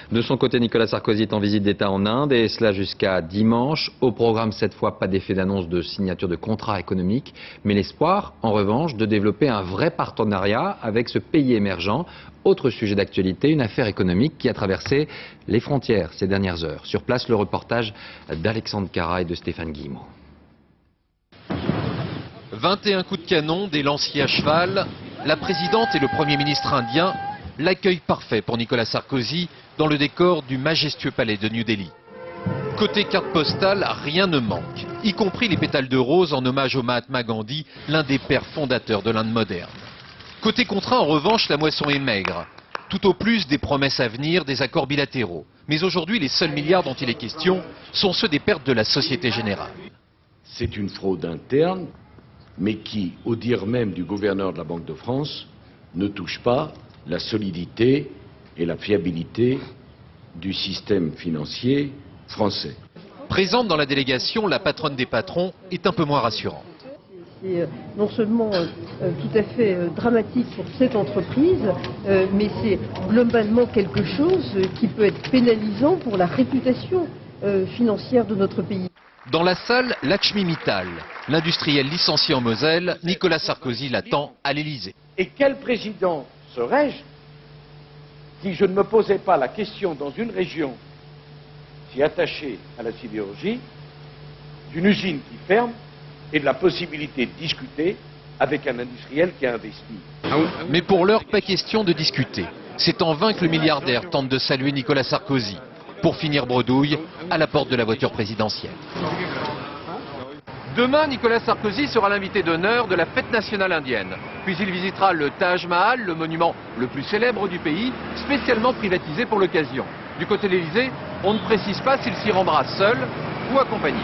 De son côté, Nicolas Sarkozy est en visite d'État en Inde et cela jusqu'à dimanche. Au programme cette fois, pas d'effet d'annonce de signature de contrat économique, mais l'espoir, en revanche, de développer un vrai partenariat avec ce pays émergent. Autre sujet d'actualité, une affaire économique qui a traversé les frontières ces dernières heures. Sur place, le reportage d'Alexandre Cara et de Stéphane Guillemot. 21 coups de canon, des lanciers à cheval, la présidente et le Premier ministre indien, l'accueil parfait pour Nicolas Sarkozy dans le décor du majestueux palais de New Delhi. Côté carte postale, rien ne manque, y compris les pétales de rose en hommage au Mahatma Gandhi, l'un des pères fondateurs de l'Inde moderne. Côté contrat, en revanche, la moisson est maigre. Tout au plus des promesses à venir, des accords bilatéraux. Mais aujourd'hui, les seuls milliards dont il est question sont ceux des pertes de la Société Générale. C'est une fraude interne, mais qui, au dire même du gouverneur de la Banque de France, ne touche pas la solidité et la fiabilité du système financier français. Présente dans la délégation, la patronne des patrons est un peu moins rassurante. C'est non seulement tout à fait dramatique pour cette entreprise, mais c'est globalement quelque chose qui peut être pénalisant pour la réputation financière de notre pays. Dans la salle, Lakshmi Mittal, l'industriel licencié en Moselle, Nicolas Sarkozy l'attend à l'Élysée. Et quel président serais-je si je ne me posais pas la question dans une région si attachée à la sidérurgie, d'une usine qui ferme et de la possibilité de discuter avec un industriel qui a investi. Mais pour l'heure, pas question de discuter. C'est en vain que le milliardaire tente de saluer Nicolas Sarkozy, pour finir bredouille à la porte de la voiture présidentielle. Demain, Nicolas Sarkozy sera l'invité d'honneur de la fête nationale indienne. Puis il visitera le Taj Mahal, le monument le plus célèbre du pays, spécialement privatisé pour l'occasion. Du côté de l'Élysée, on ne précise pas s'il s'y rendra seul ou accompagné.